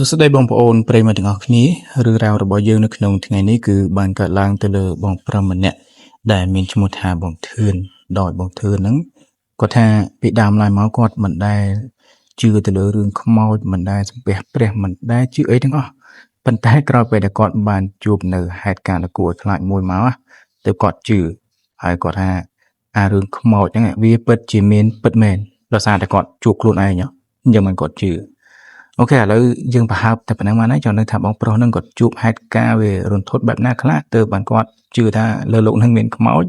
សួស្តីបងប្អូនប្រិយមិត្តទាំងអស់គ្នារឿងរ៉ាវរបស់យើងនៅក្នុងថ្ងៃនេះគឺបានកើតឡើងទៅលើបងប្រុសម្នាក់ដែលមានឈ្មោះថាបងធឿនដោយបងធឿនហ្នឹងគាត់ថាពីដើមឡើយមកគាត់មិនដែលជឿទៅលើរឿងខ្មោចមិនដែលសំពះព្រះមិនដែលជឿអីទាំងអស់ប៉ុន្តែក្រោយពេលដែលគាត់បានជួបនៅហេតុការណ៍ដ៏គួរឲ្យខ្លាចមួយមកទើបគាត់ជឿហើយគាត់ថារឿងខ្មោចហ្នឹងវាពិតជាមានពិតមែនដោយសារតែគាត់ជួបខ្លួនឯងអញ្ចឹងមិនគាត់ជឿអូខេឥឡូវយើងប្រហើបតែប៉ុណ្ណឹងមកណាចាំនៅថាបងប្រុសនឹងគាត់ជួបហេតុការណ៍វារន្ធត់បែបណាខ្លះទើបបានគាត់ជឿថាលើលោកនឹងមានខ្មោច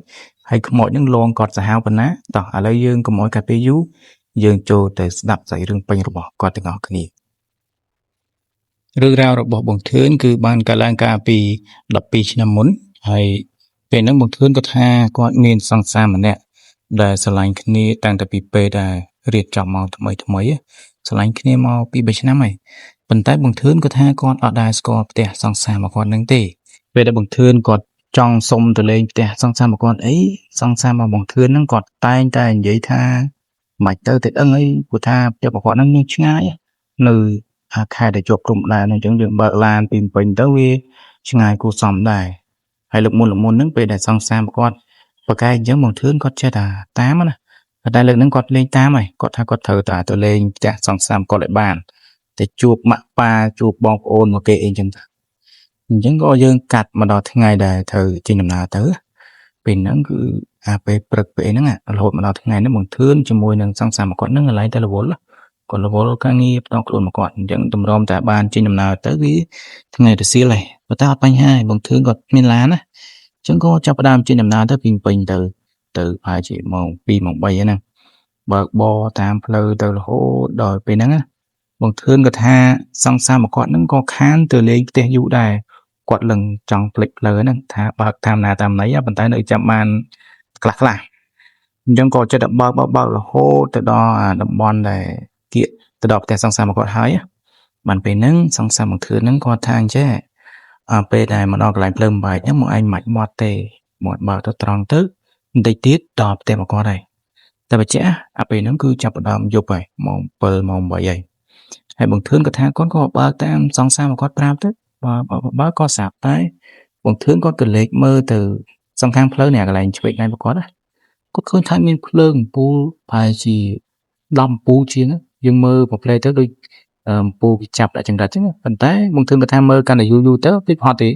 ហើយខ្មោចនឹងលងគាត់សាហាវប៉ុណ្ណាតោះឥឡូវយើងកុំឲ្យកាត់ពេលយូរយើងចូលទៅស្ដាប់សាច់រឿងពេញរបស់គាត់ទាំងអស់គ្នារឿងរ៉ាវរបស់បងធឿនគឺបានកើតឡើងកាលពី12ឆ្នាំមុនហើយពេលហ្នឹងបងធឿនគាត់ថាគាត់មានសង្សារម្នាក់ដែលស្រឡាញ់គ្នាតាំងតែពីពេលដែលរៀបចំមកថ្មីស្រឡាញ់គ្នាមកពី3ឆ្នាំហើយប៉ុន្តែបងធឿនគាត់ថាគាត់អត់ដែលស្គាល់ផ្ទះសង្សាររបស់គាត់នឹងទេពេលដែលបងធឿនគាត់ចង់សុំទៅលេងផ្ទះសង្សាររបស់គាត់សង្សាររបស់បងធឿនហ្នឹងគាត់តែងតែនិយាយថាមិនទៅតែដឹងអីព្រោះថាផ្ទះរបស់គាត់ហ្នឹងនៅឆ្ងាយនៅខេត្តដែលជាប់ព្រំដែនអញ្ចឹងយើងបើកឡានពីពេញទៅវាឆ្ងាយគួរសមដែរហើយលើកមុនហ្នឹងពេលដែលសង្សាររបស់គាត់ប្រកែកអញ្ចឹងបងធឿនគាត់ចេះតែតាមណាតែលើកហ្នឹងគាត់លេងតាមហើយគាត់ថាគាត់ត្រូវតែទៅលេងផ្ទះសង្សារគាត់ឲ្យបានតែជួបម៉ាក់ប៉ាជួបបងប្អូនមកគេអីចឹងក៏យើងកាត់មកដល់ថ្ងៃដែលត្រូវចេញដំណើរទៅពេលហ្នឹងគឺពេលព្រឹកពេលហ្នឹងរហូតមកដល់ថ្ងៃហ្នឹងបងធឿនជាមួយនឹងសង្សារមកគាត់ហ្នឹងកន្លែងតែរវល់គាត់រវល់ការងារផ្ទាល់ខ្លួនមកគាត់អញ្ចឹងតម្រាំតែបានចេញដំណើរទៅវាថ្ងៃរសៀលហើយប៉ុន្តែអត់បញ្ហាបងធឿនគាត់មានឡានណាអញ្ចឹងក៏ចាប់ផ្ដើមចេញដំណើរទៅពីពេញទៅប្រហែលជាម៉ោង2ម៉ោង3ហ្នឹងបើកបរតាមផ្លូវទៅរហូតដល់ពេលហ្នឹងបងធឿនគាត់ថាសង្សារមកគាត់ហ្នឹងក៏ខានទៅលេងផ្ទះយូរដែរគាត់លឹងចង់ភ្លេចផ្លូវហ្នឹងថាបើកតាមណាតាមណីប៉ុន្តែនៅចាំបានខ្លះអញ្ចឹងក៏ចិត្តបើករហូតទៅដល់តំបន់ដែលគៀកទៅដល់ផ្ទះសង្សារមកគាត់ហើយបានពេលហ្នឹងសង្សារមកធឿនហ្នឹងគាត់ថាអញ្ចឹងពេលដែលមកដល់កន្លែងផ្លូវបែកហ្នឹងមកឯងមិនមាត់ទេមកបើកទៅត្រង់ទៅបន្តិចទៀតដល់ផ្ទះមកគាត់ហើយតែបច្ចៈពេលហ្នឹងគឺចាប់ផ្ដើមយប់ហើយម៉ោង7ម៉ោង8ហើយបងធឿនគាត់ថាគាត់ក៏បើកតាមសង្សារមកគាត់ប្រាប់ទៅបើក៏ស្រាប់តែបងធឿនគាត់ក៏លេចមើលទៅសងខាងផ្លូវនេះកន្លែងឆ្វេងដៃរបស់គាត់គាត់ឃើញថាមានភ្លើងអំពូលប្រហែលជា10អំពូលជាងយើងមើលប្រផ្លេទៅដូចអំពូលវាចាប់ដាក់ចង្រិតអញ្ចឹងប៉ុន្តែបងធឿនគាត់ថាមើលកាន់តែយូរទៅវាហត់ទេ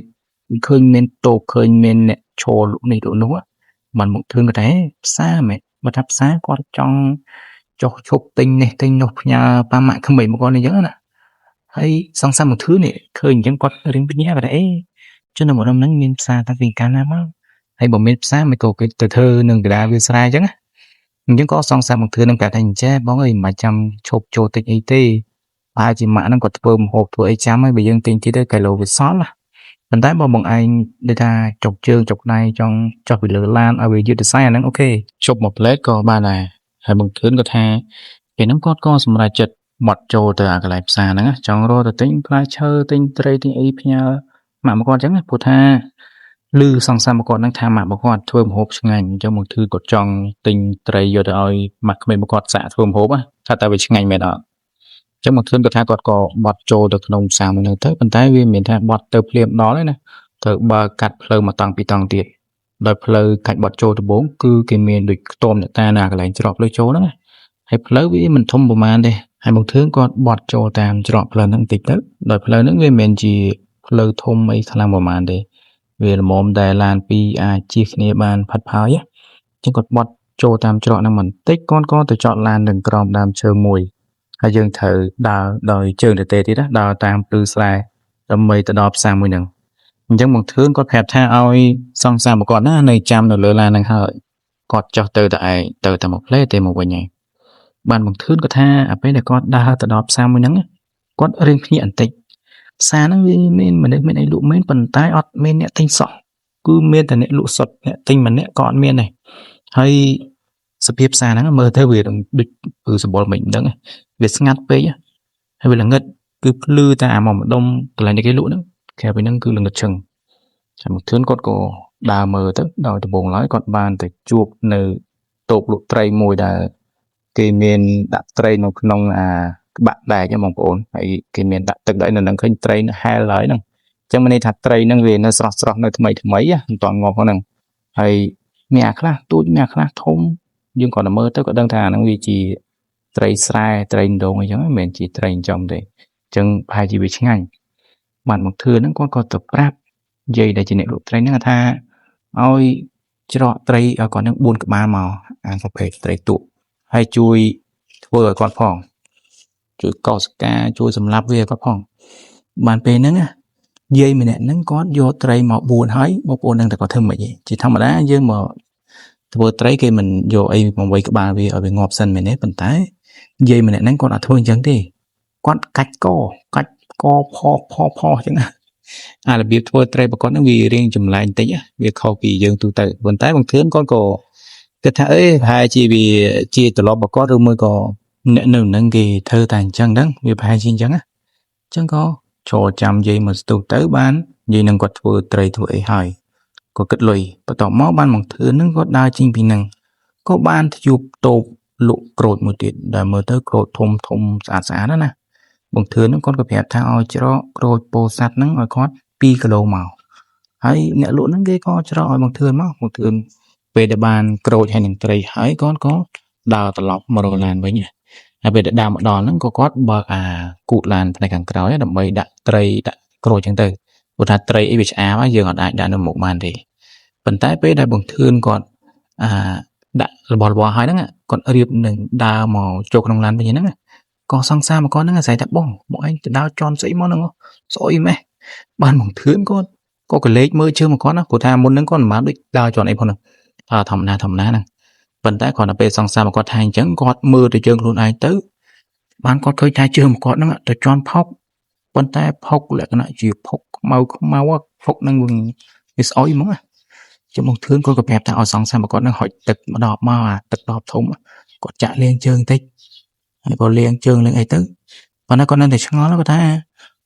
ឃើញមានតូបឃើញមានអ្នកឈរលក់នេះលក់នោះបានមកធឿនគាត់ថាផ្សារមែនបើថាផ្សារគាត់ចង់ចុះឈប់ទិញនេះទិញនោះផ្ញើប៉ាម៉ាក់ក្មេងមកគាត់អញ្ចឹងណាហើយសង្សារមកធឿននេះឃើញអញ្ចឹងគាត់រៀងវិញ្ញាគាត់ថាចុះនៅម្ដុំហ្នឹងមានផ្សារតាំងពីកាលណាមកហើយបើមានផ្សារមិនក៏គេទៅធ្វើនឹងកណ្ដាលវាស្រែអញ្ចឹងក៏សង្សារមកធឿននឹងប្រាប់ថាអញ្ចឹងបងអើយមិនចាំឈប់ចូលទិញអីទេប្រហែលជាម៉ាក់ហ្នឹងគាត់ធ្វើម្ហូបធ្វើអីចាំហើយបើយើងទិញទៀតទៅគីឡូវាសល់ណាប៉ុន្តែបើបងឯងដូចថាចុកជើងចុកដៃចង់ចុះពីលើឡានឲ្យវាយឺតទៅសាយអាហ្នឹងអូខេជប់មួយផ្លេតក៏បានដែរហើយបងធឿនគាត់ថាពេលហ្នឹងគាត់ក៏សម្រេចចិត្តបត់ចូលទៅកន្លែងផ្សារហ្នឹងចង់រកទៅទិញផ្លែឈើទិញត្រីទិញអីផ្ញើម៉ាក់មកគាត់អញ្ចឹងព្រោះថាឮសង្សារមកគាត់ហ្នឹងថាម៉ាក់មកគាត់ធ្វើម្ហូបឆ្ងាញ់អញ្ចឹងបងធឿនគាត់ចង់ទិញត្រីយកទៅឲ្យម៉ាក់ក្មេងមកគាត់សាកធ្វើម្ហូបថាតើវាឆ្ងាញ់មែនអត់ចឹងមកធឿនគាត់ថាគាត់ក៏បត់ចូលទៅក្នុងផ្សារមួយហ្នឹងទៅប៉ុន្តែវាមិនមែនថាបត់ទៅភ្លាមដល់ទេណាត្រូវបើកាត់ផ្លូវមកតង់ពីតង់ទៀតដោយផ្លូវកាច់បត់ចូលដំបូងគឺគេមានដូចខ្ទមអ្នកតាណាកន្លែងច្រកផ្លូវចូលហ្នឹងហើយផ្លូវវាមិនធំប្រហែលទេហើយមកធឿនគាត់បត់ចូលតាមច្រកផ្លូវហ្នឹងបន្តិចទៅដោយផ្លូវហ្នឹងវាមិនមែនជាផ្លូវធំអីខ្លាំងប្រហែលទេវាល្មមតែឡានពីរអាចជិះគ្នាបានផាត់ផោយចឹងគាត់បត់ចូលតាមច្រកហ្នឹងបន្តិចគាត់ក៏ទៅចតឡាននឹងក្រោមដើមឈើមួយហើយយើងត្រូវដើរដោយជើងទៅទេទៀតដើរតាមភ្លឺស្រែដើម្បីទៅដល់ផ្សារមួយហ្នឹងអញ្ចឹងបងធឿនគាត់ប្រាប់ថាឲ្យសង្សារមកគាត់ណានៅចាំនៅលើឡានហ្នឹងហើយគាត់ចុះទៅតែឯងទៅតែមកផ្លេទេមកវិញហើយបានបងធឿនគាត់ថាពេលដែលគាត់ដើរទៅដល់ផ្សារមួយហ្នឹងគាត់រៀងភ្ញាក់បន្តិចផ្សារហ្នឹងវាមានមនុស្សមានអីលក់មែនប៉ុន្តែអត់មានអ្នកទិញសោះគឺមានតែអ្នកលក់សុទ្ធអ្នកទិញម្នាក់ក៏អត់មានដែរហើយសភាពផ្សារហ្នឹងមើលទៅវាដូចគឺសម្បល់មិនដឹងវាស្ងាត់ពេកហើយវាល្ងឹតគឺភ្លឺតែអាមកម្ដុំកន្លែងគេលក់ហ្នឹងក្រៅពីហ្នឹងគឺល្ងឹតឈឹងចាំមកធឿនគាត់ក៏ដើរមើលទៅដល់ដំបូងឡើយគាត់បានទៅជួបនៅតូបលក់ត្រីមួយដែលគេមានដាក់ត្រីនៅក្នុង bạn bè cho mong ổn hay cái miền đặt từng đấy là năng khinh tây nó hai lời năng chẳng mình thật tây năng về nó sọt nó mấy mấy á toàn ngọt hơn năng hay mẹ khác tôi mẹ khác thông nhưng còn là mơ tới có đơn thà năng vì chỉ tây sai tây đồ ngay chẳng mình chỉ tây trong đấy chẳng hai chỉ bị ngay bạn một thừa nó có tập rap dây để chỉ niệm độ tây nó tha ôi cho tây ở còn những buôn của ba màu ăn có phải tây tụ hay chui vừa còn phòng chui cò ska chui sầm lạp về có phòng bàn pe nắng á dây mình nắng có vô tây màu buồn hái một buồn đang có thơm vậy chỉ thầm mà đá nhưng mà vừa tây cái mình vô ai mà quay cái ba về ở bên ngọc sân mình nét bàn tay dây mình nắng còn là thôi chẳng đi con cách co po chẳng à là biết thôi tây bà con nó vì riêng chùm lại tí á việc khâu kỳ dương tu tự bàn tay bằng thướng con cổ cái thế hai chỉ vì chia từ lo bà con rồi mới có nè nương nâng gì thơ tàn chân đắng vì hai xin chẳng á chẳng có cho chăm gì mà tu tới bán gì nâng quật vừa tây tuổi hỏi có kết lùi và tỏ máu ban bằng thứ nó có đa chinh bình năng có ban thì chụp tổ lụ cột một tiệt để mở tới cột thùng xả đó nè bằng thứ nó con có vẻ thao cho cột bồ sạt nó ở con pi cái lô màu hay nghệ lụa nó ghê con cho bằng thứ máu một thứ về địa bàn cột hay những tây hãy con có đào tạt lọc mà rồi làm với nhỉ về địa đào một đòn nó có bờ cụt làn này càng kéo ấy đầm mây đã tây đã cột chẳng từ một hạt tây ấy bị á mà giờ họ đã được một màn thì vận tải về đại bằng thương còn đã bỏ hai đó còn riệp đừng đào màu chụp đồng lan bây giờ nó còn sang xa mà con nó giải tập bông mọi anh đào tròn sấy món nó soi mẹ ban bằng thương con có cái lấy mơ chưa mà con nó của tham muốn nó con má đích đào tròn ấy con nào thầm na nè vận tải còn là về sang xa mà con thành trắng con mưa từ trường luôn ai tới ban con khơi thay chưa mà con nó từ tròn phóc vận tải phóc lại cái này chỉ phóc màu phóc năng vừng cái soi món cho một thứ con gặp đẹp tạo song sang mà con đang hỏi tật mà đọc mà tật đọc thống có chạy lên chương tích hay có lên chương lên ấy tức và nó con nên thể sáng nó có thể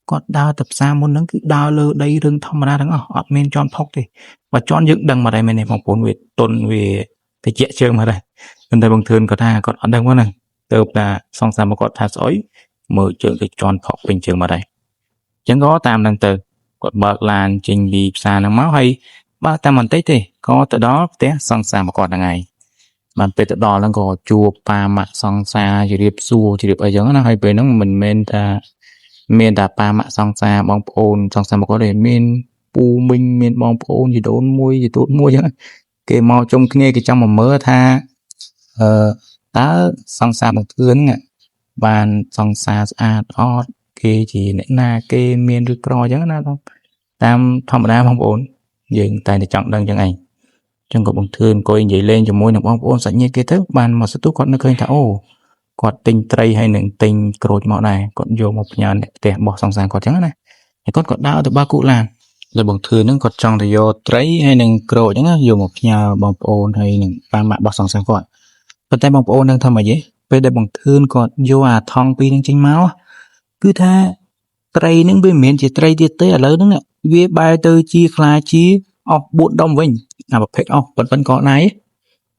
có đào tập xa muốn nó cứ đào lơ đây đừng thông mà ra đắng ở men tròn phóc thì và tròn dựng đằng mà đây mình này phòng bốn về tôn về thì chạy chương mà đây nên đây bằng thường có tha còn ở đằng quá này từ là song sang mà có tha sói mở trường cái tròn phóc bình trường mà đây chẳng có tam đằng từ còn bậc làn trình bị xa năng máu hay ba ta mình thấy thì có từ đó té song xa mà còn là ngày mình về từ đó là có chùa pa mà song xa chỉ điệp xua chỉ điệp ở giống nó hay về nó mình men ta pa mà song xa bong ôn song xa mà có để men pu minh men bong ôn gì đốn muôi gì tốt muôi chứ cái màu trong kia cái trong mà mỡ tha tá song xa bằng thương nè bàn song xa ót cái chỉ nãy na cái men rực rò chứ nó không tam thầm đa bong ôn dừng tay để chọn đăng chân ảnh trong cột bằng thương coi vậy lên cho môi nồng bong ôn sạch như cái thứ bàn mà số con nó khơi thảo quạt tinh tray hay nừng tinh cột màu này còn vô một nhà để bỏ song sàng quạt trắng này con còn đau từ ba cụ làm rồi bằng thương nó còn trong thì vô tray hay nừng cột trắng vô một nhà bong ôn hay nừng ba mạ bỏ song sàng quạt còn tay bong ôn đang thầm mà vậy về đây bằng thương còn vô thong pi đang chinh máu cứ tha tray những bên miền chỉ tray tiệt tới ở lớn đó về bài từ chi khai chi ọp buồn đông vinh là một phép vẫn có này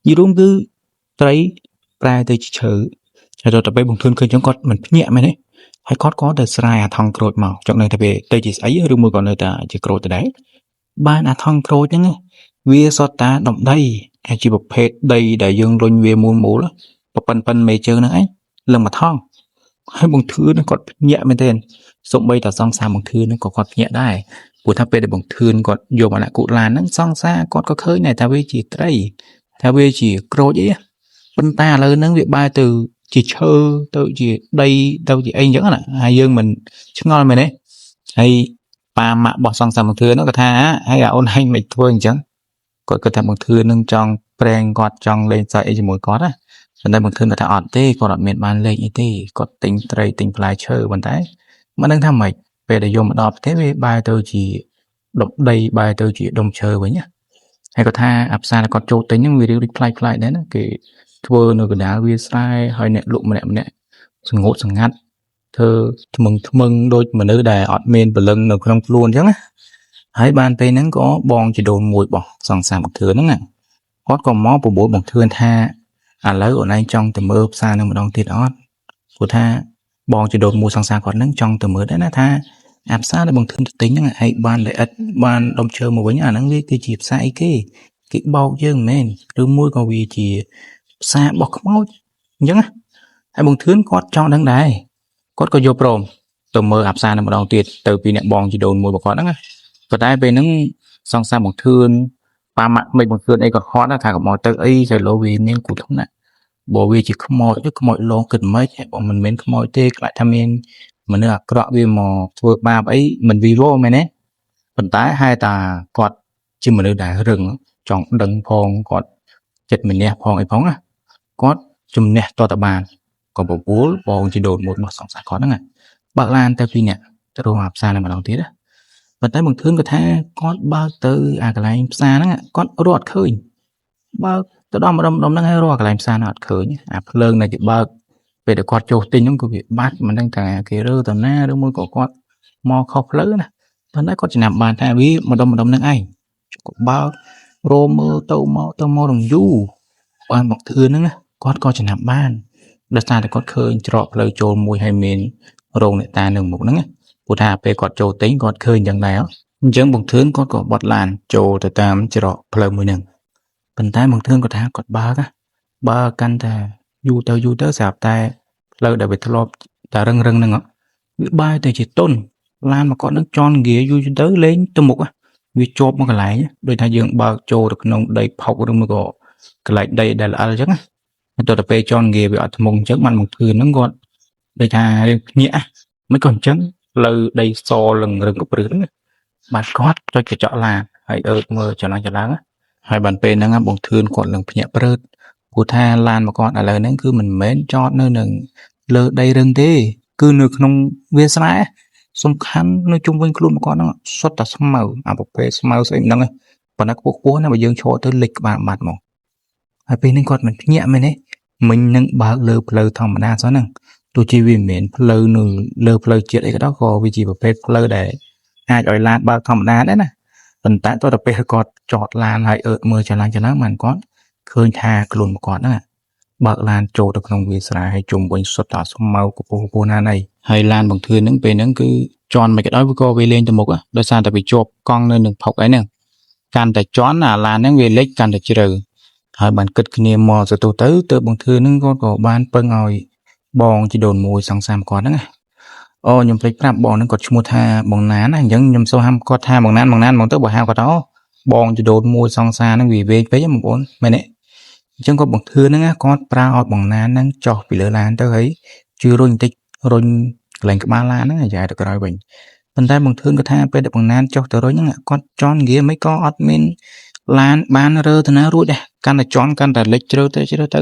như đúng cứ tray bài từ chữ rồi tập về bằng thương khơi chống con mình nhẹ mày đấy hay có từ sai thong cột màu trong này tập về tây chỉ ấy rồi mua còn nơi ta chỉ cột từ đấy ba thong cột nhá về sọt ta động đây hay chỉ một phép đây để dương luôn về muôn mũ đó phần mày chơi nữa ấy lần mà thong hay bằng thứ nó còn nhẹ bên tên sống bây giờ song xa bằng thư nó còn nhẹได้buổi tháp về để bằng thư còn vô mà lại cụ là nó song xa còn có khơi này ta về chỉ tây ta về chỉ cột vậy bên ta là nó việc ba từ chỉ chơi từ chỉ đây đâu chỉ anh nhớ là hai dương mình chứ ngon mày đấy hay ba mạ bỏ song xa bằng thư nó có tha hay là ôn hành mày thôi chẳng có cái thằng bằng thư nâng trong preng gọt trong lên dậy chỉ mỗi có á phần đây bằng thư là thằng ọt tê còn ở miền ban lên như thế có tính tây tính lại chơi bằng tay mà đang tham mày về để dùng mà đọc thế với bài tôi chỉ đọc đây bài tôi chỉ đồng chơi với nhá hay có tha áp xa là có chỗ tính những video reply đấy nó cái thua nó cái đá vi sai hơi nẹt lụm mà nẹt sừng ngột sừng ngắt thơ mừng đôi mà nữ đài ọt men bờ lưng nó không luôn chứ á hãy ban tây nắng có bong chỉ đồn mùi bỏ sòng sàng bằng thừa nó nè hót còn mó của bố bằng thừa tha lấy ở đây trong từ mơ xa nó mà đong tiền ót của tha បងជាដូនមួយសង្សារគាត់ហ្នឹងចង់ទៅមើលដែរណាថាអាផ្សារដែលបងធឿនទៅទិញហ្នឹងហើយបានល្អិតបានដុំឈើមកវិញអាហ្នឹងវាគឺជាផ្សារអីគេបោកយើងមែនឬមួយក៏វាជាផ្សាររបស់ខ្មោចអញ្ចឹងណាហើយបងធឿនគាត់ចង់ដឹងដែរគាត់ក៏យកព្រមទៅមើលអាផ្សារនឹងម្ដងទៀតទៅពីអ្នកបងជីដូនមួយរបស់គាត់ហ្នឹងណាប៉ុន្តែពេលហ្នឹងសង្សារបងធឿនប៉ាម៉ាក់មិនបងធឿនអីក៏ហត់ថាកុំមកទៅអីទៅលោវាមានគូធំណាបើវាជាខ្មោចខ្មោចលងគិតមិនបើមិនមែនខ្មោចទេខ្លាចថាមានមនុស្សអាក្រក់វាមកធ្វើបាបអីមិនវីវមែនទេប៉ុន្តែហេតុតាគាត់ជាមនុស្សដែលរឹងចង់ដឹងផងគាត់ចិត្តម្នះផងអីផងណាគាត់ជំនះតតបានក៏បបួលបងជីដូនមួយរបស់សង្សារគាត់ហ្នឹងបើកឡានទៅពីអ្នកទៅរកអាផ្សារនឹងម្ដងទៀតណាប៉ុន្តែបងធឿនគាត់ថាគាត់បើកទៅអាកន្លែងផ្សារហ្នឹងគាត់រត់ឃើញបើកទៅដល់ម្ដុំហ្នឹងហើយរកកន្លែងផ្សារហ្នឹងអត់ឃើញអាភ្លើងនៅគេបើកពេលដែលគាត់ចូលទិញហ្នឹងគឺវាបាត់មិនដឹងថាគេរើទៅណាឬមួយក៏គាត់មកខុសផ្លូវណាប៉ុន្តែគាត់ចំណាំបានថាវាម្ដុំហ្នឹងឯងគាត់បើករោមើលទៅមករងយូរបានមកធឿនហ្នឹងគាត់ក៏ចំណាំបានដោយសារតែគាត់ឃើញច្រកផ្លូវចូលមួយហើយមានរោងអ្នកតានៅមុខហ្នឹងព្រោះថាពេលគាត់ចូលទិញគាត់ឃើញយ៉ាងដែរអញ្ចឹងបងធឿនគាត់ក៏បត់ឡានចូលទៅតាមច្រកផ្លូវមួយហ្នឹងប៉ុន្តែបងធឿនគាត់ថាគាត់បើកាន់តែយូរទៅស្រាប់តែផ្លូវដែលវាធ្លាប់តែរឹងហ្នឹងវាបែរទៅជាទុនឡានមកគាត់នឹងជន់ហ្គាយូរទៅលេងទៅមុខវាជាប់មកកន្លែងដូចថាយើងបើកចូលទៅក្នុងដីផុកឬមួយក៏កន្លែងដីដែលល្អិលអញ្ចឹងណាទៅពេលជន់ហ្គាវាអត់ធ្មងអញ្ចឹងបានបងធឿនហ្នឹងគាត់ដូចថាភ្ញាក់មិនក៏អញ្ចឹងផ្លូវដីសលឹងរឹងកព្រឹសហ្នឹងបាទគាត់ចុចកញ្ចក់ឡានហើយអើតមើលចលនាហើយបានពេលហ្នឹងបងធឿនគាត់នឹងភ្ញាក់ព្រឺតព្រោះថាឡានមកគាត់ឥឡូវហ្នឹងគឺមិនមែនចតនៅនឹងលើដីរឹងទេគឺនៅក្នុងវាលស្រែសំខាន់នៅជុំវិញខ្លួនមកគាត់ហ្នឹងសុទ្ធតែស្មៅអាប្រភេទស្មៅស្អីមិនដឹងប៉ុន្តែខ្ពស់ណាបើយើងឈរទៅលិចក្បាលបាត់មកហើយពេលនេះគាត់មិនភ្ញាក់មែនទេមិញនឹងបើកលើផ្លូវធម្មតាសោះហ្នឹងទោះជាវាមិនមែនផ្លូវនៅលើផ្លូវជាតិអីក៏ដោយក៏វាជាប្រភេទផ្លូវដែលអាចឲ្យឡានបើកធម្មតាដែរណាប៉ុន្តែតទៅពេលគាត់ចតឡានហើយអើតមើលចលនាបានគាត់ឃើញថាខ្លួនមកគាត់ហ្នឹងបើកឡានចូលទៅក្នុងវាលស្រែហើយជុំវិញសុទ្ធតែស្មៅកពស់ណាណីហើយឡានបងធឿនហ្នឹងពេលហ្នឹងគឺជន់មិនក៏ដោយវាក៏វាលេងទៅមុខដោយសារតែវាជាប់កង់នៅនឹងផុកអីហ្នឹងកាន់តែជន់អាឡានហ្នឹងវាលិចកាន់តែជ្រៅហើយបានគិតគ្នាមកទៅបងធឿនហ្នឹងគាត់ក៏បានពឹងឲ្យបងជីដូនមួយសង្សារគាត់ហ្នឹងអូខ្ញុំភ្លេចប្រាប់បងហ្នឹងគាត់ឈ្មោះថាបងណានណាអញ្ចឹងខ្ញុំសូមហាមគាត់ថាបងណានមកទៅបើហៅគាត់ទៅបងជីដូនមួយសង្សារហ្នឹងវាវែងពេកបងប្អូនមែនទេអញ្ចឹងគាត់បងធឿនហ្នឹងគាត់ប្រើឲ្យបងណានហ្នឹងចុះពីលើឡានទៅហើយជួយរុញបន្តិចរុញកន្លែងក្បាលឡានហ្នឹងយ៉ាទៅក្រោយវិញប៉ុន្តែបងធឿនគាត់ថាពេលដែលបងណានចុះទៅរុញហ្នឹងគាត់ជន់ងារមិនក៏អត់មានឡានបានរើទៅណារួចដែរកាន់តែជន់កាន់តែលិចជ្រៅទៅ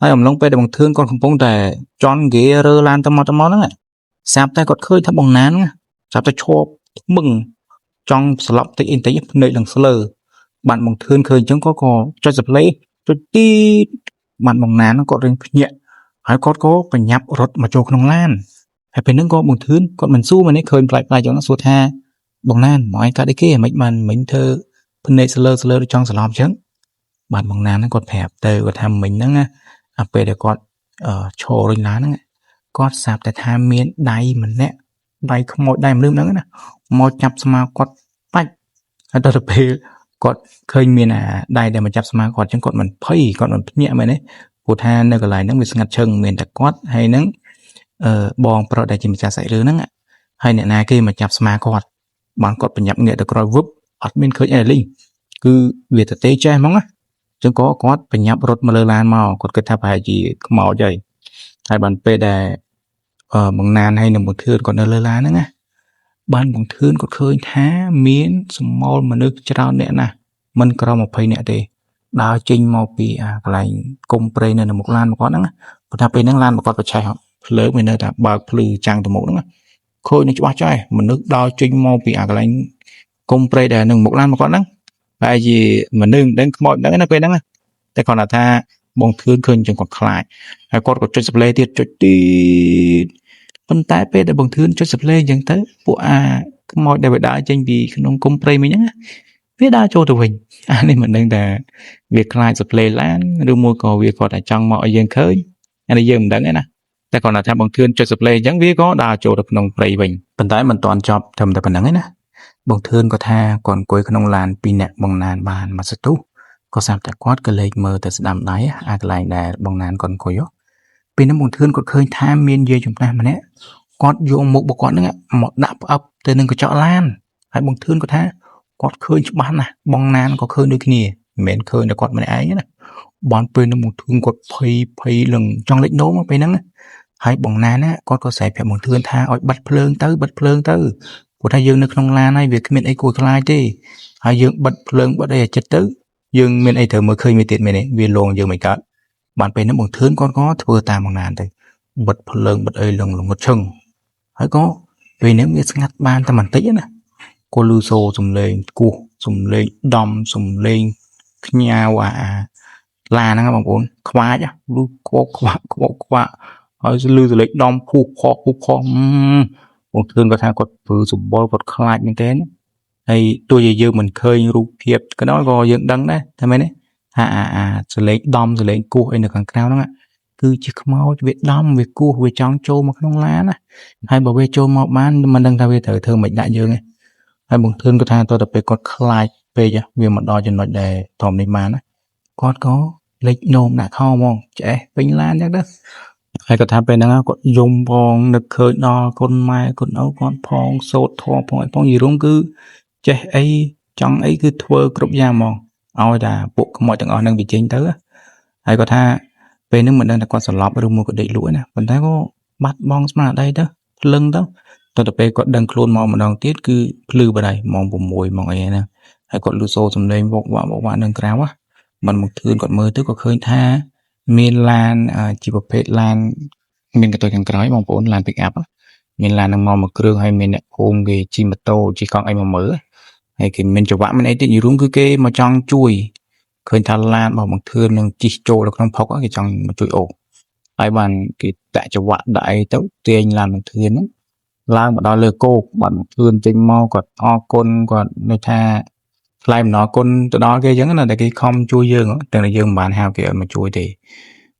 ហើយអំឡុងពេលដែលបងធឿនគាត់កំពុងតែជន់ហ្គារើឡានទៅមកហ្នឹងស្រាប់តែគាត់ឃើញថាបងណានស្រាប់តែឈប់ថ្មឹងចង់ស្លាប់តិចភ្នែកឡើងស្លើបានបងធឿនឃើញអញ្ចឹងគាត់ក៏ចុច play ចុចទីបានបងណានគាត់រៀងភ្ញាក់ហើយគាត់ក៏បញ្ញាប់រត់មកចូលក្នុងឡានហើយពេលហ្នឹងក៏បងធឿនគាត់មិនសួរមកនេះឃើញប្លែកអញ្ចឹងសួរថាបងណានមកឯងកើតអីគេមិនបានមិញធ្វើភ្នែកស្លើដូចចង់ស្លាប់អញ្ចឹងបានបងណានគាត់ប្រាប់ទៅគាត់ថាមិញហ្នឹងអាពេលដែលគាត់ឈររុញឡានហ្នឹងគាត់ស្រាប់តែថាមានដៃម្នាក់ដៃខ្មោចដៃមលឹមហ្នឹងណាមកចាប់ស្មាគាត់បាច់ហើយដល់ទៅពេលគាត់ឃើញមានអាដៃដែលមកចាប់ស្មាគាត់អញ្ចឹងគាត់មិនភ័យគាត់មិនភ្ញាក់មែនទេព្រោះថានៅកន្លែងហ្នឹងវាស្ងាត់ឈឹងមានតែគាត់ហើយនឹងបងប្រុសដែលជាម្ចាស់សាច់រឿងហ្នឹងហើយអ្នកណាគេមកចាប់ស្មាគាត់បានគាត់បញ្ញាប់ងាកទៅក្រោយវឹបអត់មានឃើញអីលីងគឺវាទៅទេចេះហ្មងណាអញ្ចឹងក៏គាត់បញ្ញាប់រត់មកលើឡានមកគាត់គិតថាប្រហែលជាខ្មោចហើយបានពេលដែលបងណានហើយនឹងបងធឿនគាត់នៅលើឡានហ្នឹងណាបានបងធឿនគាត់ឃើញថាមានសមោលមនុស្សច្រើនអ្នកណាស់មិនក្រោម20នាក់ទេដើរចេញមកពីកន្លែងគុំព្រៃនៅមុខឡានរបស់គាត់ហ្នឹងព្រោះថាពេលហ្នឹងឡានរបស់គាត់ប្រឆេះភ្លើងវានៅតែបើកភ្លឺចាំងទៅមុខហ្នឹងឃើញនឹងច្បាស់ចាស់មនុស្សដើរចេញមកពីកន្លែងគុំព្រៃដែលនៅមុខឡានរបស់គាត់ហ្នឹងហើយជាមនុស្សមិនដឹងខ្មោចហ្នឹងណាពេលហ្នឹងតែគាត់ថាបងធឿនឃើញអញ្ចឹងគាត់ខ្លាចហើយគាត់ក៏ចុច play ទៀតចុចទីប៉ុន្តែពេលដែលបងធឿនចុច play អញ្ចឹងទៅពួកខ្មោចដែលវាដើរចេញពីក្នុងគុំព្រៃមិញហ្នឹងវាដើរចូលទៅវិញអានេះមិនដឹងថាវាខ្លាច play ឡានឬមួយក៏វាគាត់តែចង់មកឲ្យយើងឃើញអានេះយើងមិនដឹងទេណា តែគាត់ថាបងធឿនចុច play អញ្ចឹងវាក៏ដើរចូលទៅក្នុងព្រៃវិញប៉ុន្តែមិនទាន់ចប់ត្រឹមតែប៉ុណ្្នឹងឯណាបងធឿនក៏ថាគាត់អង្គុយក្នុងឡាន2នាក់បងណានបានមកសទុះក៏ស្រាប់តែគាត់ក៏លេចមើលទៅស្ដាំដៃអាកន្លែងដែលបងណានគាត់អង្គុយពេលហ្នឹងបងធឿនគាត់ឃើញថាមានយាយចំណាស់ម្នាក់គាត់យកមុខរបស់គាត់ហ្នឹងមកដាក់ផ្អឹបទៅនឹងកញ្ចក់ឡានហើយបងធឿនគាត់ថាគាត់ឃើញច្បាស់ណាស់បងណានក៏ឃើញដូចគ្នាមិនមែនឃើញតែគាត់ម្នាក់ឯងណាបានពេលហ្នឹងបងធឿនគាត់ភ័យឡើងចង់លេចនោមពេលហ្នឹងហើយបងណានណាគាត់ក៏ស្រែកប្រាប់បងធឿនថាឲ្យបិទភ្លើងទៅគាត់ថាយើងនៅក្នុងឡានហើយវាគ្មានអីគួរខ្លាចទេហើយយើងបិទភ្លើងបិទអីឲ្យចិត្តទៅយើងមានអីត្រូវមើលឃើញវាទៀតមែនទេវាលងយើងមិនកើតបានពេលហ្នឹងបងធឿនគាត់ក៏ធ្វើតាមបងណានទៅបិទភ្លើងបិទអីលងល្ងត់ឈឹងហើយក៏ពេលហ្នឹងវាស្ងាត់បានតែបន្តិចណាក៏លឺសូរសំឡេងគោះសំឡេងដំសំឡេងខ្ញាវឡានហ្នឹងបងប្អូនខ្វាចលឺខ្វក់ហើយលឺសលេងដំភូខបងធឿនគាត់ថាគាត់ព្រឺសម្បល់គាត់ខ្លាចមែនទែនហើយទោះជាយើងមិនឃើញរូបភាពក៏ដោយក៏យើងដឹងដែរថាមែនទេថាសលេងដំសលេងគោះអីនៅខាងក្រៅហ្នឹងគឺជាខ្មោចវាដំវាគោះវាចង់ចូលមកក្នុងឡានណាហើយបើវាចូលមកបានមិនដឹងថាវាត្រូវធ្វើមិនដាក់យើងទេហើយបងធឿនគាត់ថាតើពេលគាត់ខ្លាចពេកវាមកដល់ចំណុចដែលធំនេះបានណាគាត់ក៏លេចនោមដាក់ខោហ្មងចេះពេញឡានចឹងទៅហើយគាត់ថាពេលហ្នឹងគាត់យំផងនឹកឃើញដល់គុណម៉ែគុណឪគាត់ផងសូត្រធម៌ផងអីផងយីរុំគឺចេះអីចង់អីគឺធ្វើគ្រប់យ៉ាងហ្មងឲ្យតែពួកខ្មោចទាំងអស់ហ្នឹងវាចេញទៅហើយគាត់ថាពេលហ្នឹងមិនដឹងថាគាត់ស្លាប់ឬមួយក៏ដេកលក់ណាប៉ុន្តែក៏បាត់បង់ស្មារតីទៅភ្លឹងទៅទៅពេលគាត់ដឹងខ្លួនមកម្ដងទៀតគឺភ្លឺបាត់ហើយម៉ោង6ម៉ោងអីហ្នឹងហើយគាត់លឺសូរសំឡេងវកវាក់នឹងក្រៅមិនមកធឿនគាត់មើលទៅក៏ឃើញថាមានឡានជាប្រភេទឡានមានកន្ទុយខាងក្រោយបងប្អូនឡាន pick up មានឡាននឹងមកមួយគ្រឿងហើយមានអ្នកភូមិគេជិះម៉ូតូជិះកង់អីមកមើលហើយគេមានចង្វាក់មានអីទៀតយីរួមគឺគេមកចង់ជួយឃើញថាឡានរបស់បងធឿននឹងជិះចូលទៅក្នុងភុកគេចង់មកជួយអូហើយបានគេដាក់ចង្វាក់ដាក់អីទៅទាញឡានបងធឿនហ្នឹងឡើងមកដល់លើគោកបានបងធឿនចេញមកគាត់អរគុណគាត់នៅថាថ្លៃអំណរគុណទៅដល់គេអញ្ចឹងណាតែគេខំជួយយើងតែយើងមិនបានហៅគេឲ្យមកជួយទេ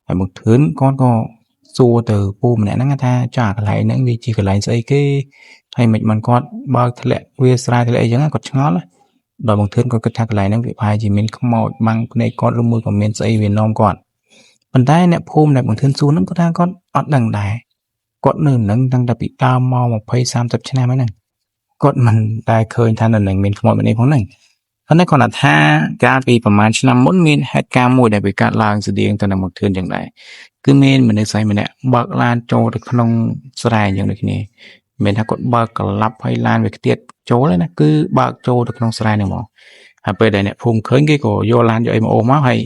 ហើយបងធឿនគាត់ក៏សួរទៅពូម្នាក់ហ្នឹងថាចាកន្លែងហ្នឹងវាជាកន្លែងស្អីគេហើយមិនគាត់បើកធ្លាក់វាស្រែធ្លាក់អីចឹងគាត់ឆ្ងល់ដល់បងធឿនគាត់គិតថាកន្លែងហ្នឹងវាប្រហែលជាមានខ្មោចបាំងភ្នែកគាត់ឬមួយក៏មានស្អីវានាំគាត់ប៉ុន្តែអ្នកភូមិដែលបងធឿនសួរហ្នឹងគាត់ថាគាត់អត់ដឹងដែរគាត់នៅនឹងតាំងតែពីដើមមក20 30ឆ្នាំហ្នឹងគាត់មិនដែលឃើញថានៅនឹងមានខ្មោចម្នាក់ផងហ្នឹងហើយគាត់ថាកាលពីប្រហែលឆ្នាំមុនមានហេតុការណ៍មួយដែលវាកើតឡើងស្តៀងទៅនឹងបងធឿនចឹងដែរគឺមានមនុស្សស្រីម្នាក់បើកឡានចូលទៅក្នុងស្រែយ៉ាងដូចគ្នាមានថាគាត់បើកក្លាប់ឲ្យឡានវាខ្ទាតចូលណាគឺបើកចូលទៅក្នុងស្រែហ្នឹងហ្មងហើយពេលដែលអ្នកភូមិឃើញគេក៏យកឡានយកអីមកអូសមកហើយ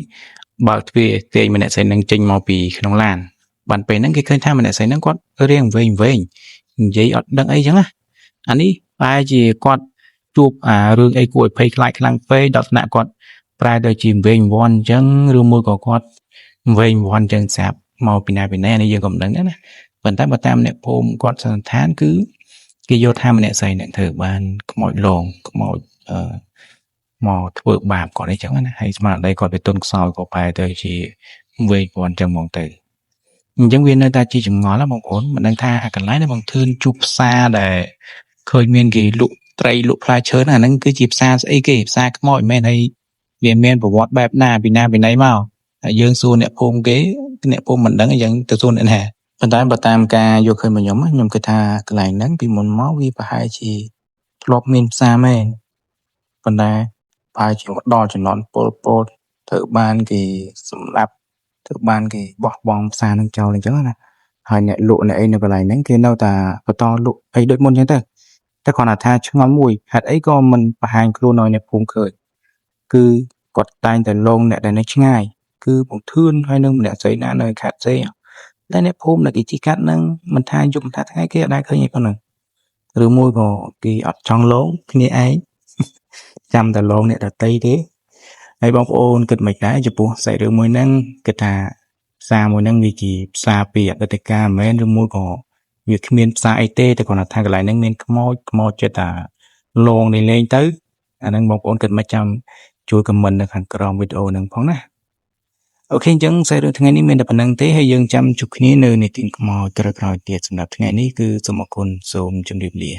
បើកទ្វារទាញម្នាក់ស្រីហ្នឹងចេញមកពីក្នុងឡានបានពេលហ្នឹងគេឃើញថាម្នាក់ស្រីហ្នឹងគាត់រៀងវែងនិយាយអត់ដឹងអីចឹងណាអានេះប្រហែលជាគាត់ជួបរឿងអីគួរឲ្យភ័យខ្លាចខ្លាំងពេកដល់ថ្នាក់គាត់ប្រែទៅជាវែងវាន់អញ្ចឹងឬមួយក៏គាត់វែងវាន់អញ្ចឹងស្រាប់មកពីណានេះយើងក៏មិនដឹងដែរណាប៉ុន្តែបើតាមអ្នកភូមិគាត់សន្និដ្ឋានគឺគេយល់ថាម្នាក់ស្រីអ្នកធ្វើបានខ្មោចលងខ្មោចមកធ្វើបាបគាត់អីចឹងណាហើយស្មារតីគាត់វាទន់ខ្សោយក៏ប្រែទៅជាវែងវាន់អញ្ចឹងហ្មងទៅអញ្ចឹងវានៅតែជាចម្ងល់ណាបងប្អូនមិនដឹងថាកន្លែងដែលបងធឿនជួបផ្សារដែលឃើញមានគេលក់ត្រីលក់ផ្លែឈើណាហ្នឹងគឺជាផ្សារស្អីគេផ្សារខ្មោចមិនមែនហើយវាមានប្រវត្តិបែបណាពីណាមកហើយយើងសួរអ្នកភូមិគេអ្នកភូមិមិនដឹងអញ្ចឹងទៅសួរអ្នកណាប៉ុន្តែបើតាមការយកឃើញរបស់ខ្ញុំគិតថាកន្លែងហ្នឹងពីមុនមកវាប្រហែលជាធ្លាប់មានផ្សារមែនប៉ុន្តែប្រហែលជាមកដល់ចំណន់ពលពតធ្វើបានគេសម្លាប់ធ្វើបានគេបោះបង់ផ្សារហ្នឹងចោលអញ្ចឹងណាហើយអ្នកលក់អ្នកអីនៅកន្លែងហ្នឹងគេនៅតែបន្តលក់អីដូចមុនអញ្ចឹងទៅតែគាត់ថាឆ្ងល់មួយហេតុអីក៏មិនបង្ហាញខ្លួនឲ្យអ្នកភូមិឃើញគឺគាត់តែងតែលងអ្នកដែលនៅឆ្ងាយគឺបងធឿនហើយនឹងម្នាក់ស្រីណានៅខេត្តផ្សេងតែអ្នកភូមិដែលគេជិះកាត់ហ្នឹងមិនថាយប់មិនថាថ្ងៃគេអត់ដែលឃើញអីប៉ុណ្ណឹងឬមួយក៏គេអត់ចង់លងគ្នាឯងចាំតែលងអ្នកដតីទេហើយបងប្អូនគិតមិនដែរចំពោះសាច់រឿងមួយហ្នឹងគិតថាផ្សារមួយហ្នឹងវាជាផ្សារពីអតីតកាលមែនឬមួយក៏វាគ្មានផ្សារអីទេតែគាត់ថាកន្លែងហ្នឹងមានខ្មោចចិត្តថាលងលេងទៅអាហ្នឹងបងប្អូនគិតមិនចាំជួយខមមិននៅខាងក្រោមវីដេអូហ្នឹងផងណា អូខេអញ្ចឹងសាររឿងថ្ងៃនេះមានតែប៉ុណ្្នឹងទេហើយយើងចាំជួបគ្នានៅនីតិខ្មោចក្រោយៗទៀតសម្រាប់ថ្ងៃនេះគឺសូមអរគុណសូមជម្រាបលា